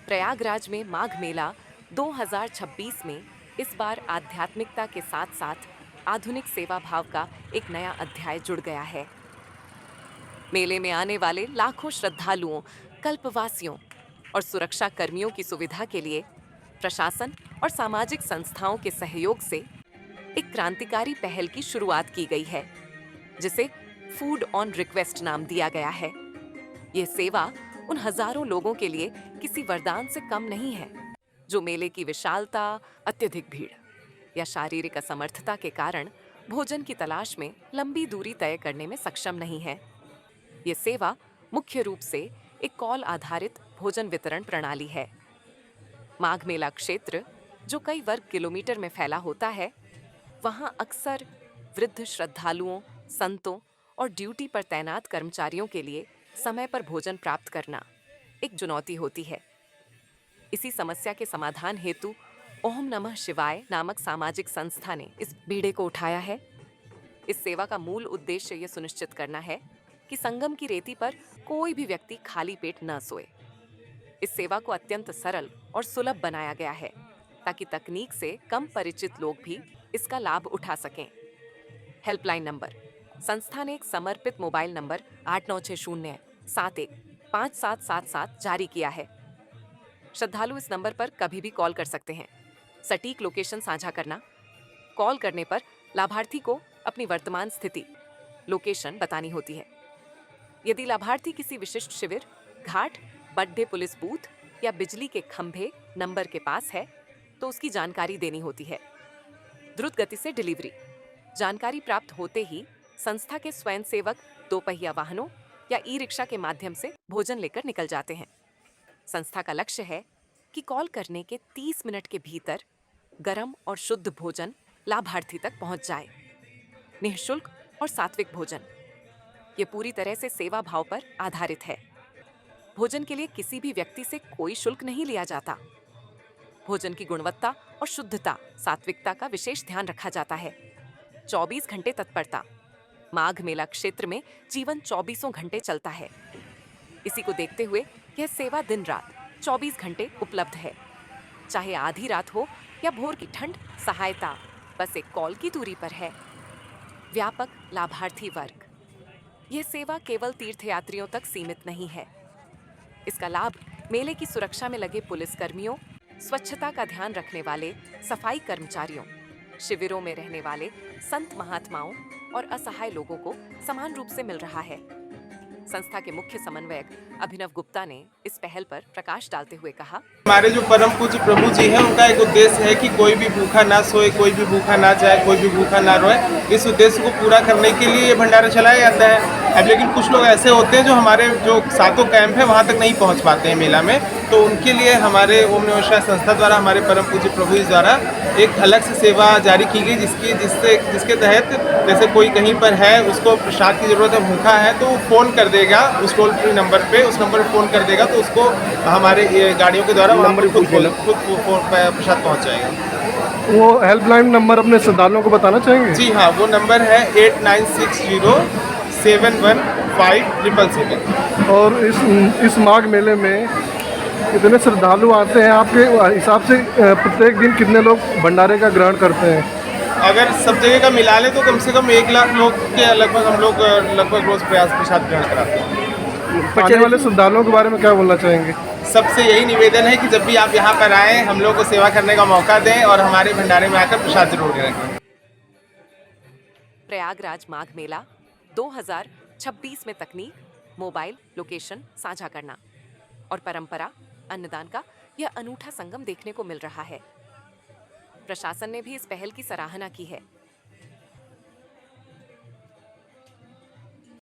प्रयागराज में माघ मेला 2026 में इस बार आध्यात्मिकता के साथ साथ आधुनिक सेवा भाव का एक नया अध्याय जुड़ गया है। मेले में आने वाले लाखों श्रद्धालुओं, कल्पवासियों और सुरक्षा कर्मियों की सुविधा के लिए प्रशासन और सामाजिक संस्थाओं के सहयोग से एक क्रांतिकारी पहल की शुरुआत की गई है, जिसे फूड ऑन रिक्वेस्ट नाम दिया गया है। यह सेवा उन हजारों लोगों के लिए किसी वरदान से कम नहीं है, जो मेले की विशालता, अत्यधिक भीड़ या शारीरिक असमर्थता के कारण भोजन की तलाश में लंबी दूरी तय करने में सक्षम नहीं है। ये सेवा मुख्य रूप से एक कॉल आधारित भोजन वितरण प्रणाली है। माघ मेला क्षेत्र, जो कई वर्ग किलोमीटर में फैला होता है, वहां अक्सर वृद्ध श्रद्धालुओं, संतों और ड्यूटी पर तैनात कर्मचारियों के लिए समय पर भोजन प्राप्त करना एक चुनौती होती है। इसी समस्या के समाधान हेतु ओम नमः शिवाय नामक सामाजिक संस्था ने इस बीड़े को उठाया है। इस सेवा का मूल उद्देश्य यह सुनिश्चित करना है कि संगम की रेती पर कोई भी व्यक्ति खाली पेट न सोए। इस सेवा को अत्यंत सरल और सुलभ बनाया गया है, ताकि तकनीक से कम परिचित लोग भी इसका लाभ उठा सकें। हेल्पलाइन नंबर: संस्था ने एक समर्पित मोबाइल नंबर 8960715777 जारी किया है। श्रद्धालु इस नंबर पर कभी भी कॉल कर सकते हैं। सटीक लोकेशन साझा करना: कॉल करने पर लाभार्थी को अपनी वर्तमान स्थिति, लोकेशन बतानी होती है। यदि लाभार्थी किसी विशिष्ट शिविर, घाट, बड्ढे पुलिस बूथ या बिजली के खंभे नंबर के पास है, तो उसकी जानकारी देनी होती है। द्रुत गति से डिलीवरी: जानकारी प्राप्त होते ही संस्था के स्वयंसेवक दोपहिया वाहनों या ई रिक्शा के माध्यम से भोजन लेकर निकल जाते हैं। संस्था का लक्ष्य है कि कॉल करने के 30 मिनट के भीतर गर्म और शुद्ध भोजन लाभार्थी तक पहुंच जाए। निःशुल्क और सात्विक भोजन: ये पूरी तरह से सेवा भाव पर आधारित है। भोजन के लिए किसी भी व्यक्ति से कोई शुल्क नहीं लिया जाता। भोजन की गुणवत्ता और शुद्धता, सात्विकता का विशेष ध्यान रखा जाता है। 24 घंटे तत्परता: माघ मेला क्षेत्र में जीवन 24 घंटे चलता है। इसी को देखते हुए यह सेवा दिन रात 24 घंटे उपलब्ध है। चाहे आधी रात हो या भोर की ठंड, सहायता बस एक कॉल की दूरी पर है। व्यापक लाभार्थी वर्ग: यह सेवा केवल तीर्थयात्रियों तक सीमित नहीं है। इसका लाभ मेले की सुरक्षा में लगे पुलिसकर्मियों, स्वच्छता का ध्यान रखने वाले सफाई कर्मचारियों, शिविरों में रहने वाले संत महात्माओं और असहाय लोगों को समान रूप से मिल रहा है। संस्था के मुख्य समन्वयक अभिनव गुप्ता ने इस पहल पर प्रकाश डालते हुए कहा, हमारे जो परम पूज्य प्रभु जी हैं, उनका एक उद्देश्य है कि कोई भी भूखा ना सोए, कोई भी भूखा ना जाए, कोई भी भूखा ना रोए। इस उद्देश्य को पूरा करने के लिए ये भंडारा चलाया जाता है। अब लेकिन कुछ लोग ऐसे होते हैं जो हमारे जो सातों कैंप है वहाँ तक नहीं पहुँच पाते हैं मेला में, तो उनके लिए हमारे ओम नमः शिवाय संस्था द्वारा, हमारे परम पूज्य प्रभु जी द्वारा एक अलग से सेवा जारी की गई, जिसके तहत जैसे कोई कहीं पर है, उसको प्रसाद की ज़रूरत है, भूखा है, तो वो फ़ोन कर देगा उस टोल फ्री नंबर पे, उस नंबर पर फ़ोन कर देगा तो उसको हमारे गाड़ियों के द्वारा वहाँ पर खुद प्रसाद पहुँच जाएगा। वो हेल्पलाइन नंबर अपने श्रद्धालुओं को बताना चाहेंगे? जी हाँ, वो नंबर है 8960715777। और इस माघ मेले में कितने श्रद्धालु आते हैं आपके हिसाब से? प्रत्येक दिन कितने लोग भंडारे का ग्रहण करते हैं? अगर सब जगह का मिला ले तो कम से कम 1 लाख लोग के लगभग हम लोग लगभग रोज प्रसाद ग्रहण कराते हैं। आने वाले श्रद्धालुओं के बारे में क्या बोलना चाहेंगे? सबसे यही निवेदन है कि जब भी आप यहाँ पर आएँ, हम लोग को सेवा करने का मौका दें और हमारे भंडारे में आकर प्रसाद जरूर रखें। प्रयागराज माघ मेला 2026 में तकनीक, मोबाइल लोकेशन साझा करना और परंपरा, अन्नदान का यह अनूठा संगम देखने को मिल रहा है। प्रशासन ने भी इस पहल की सराहना की है।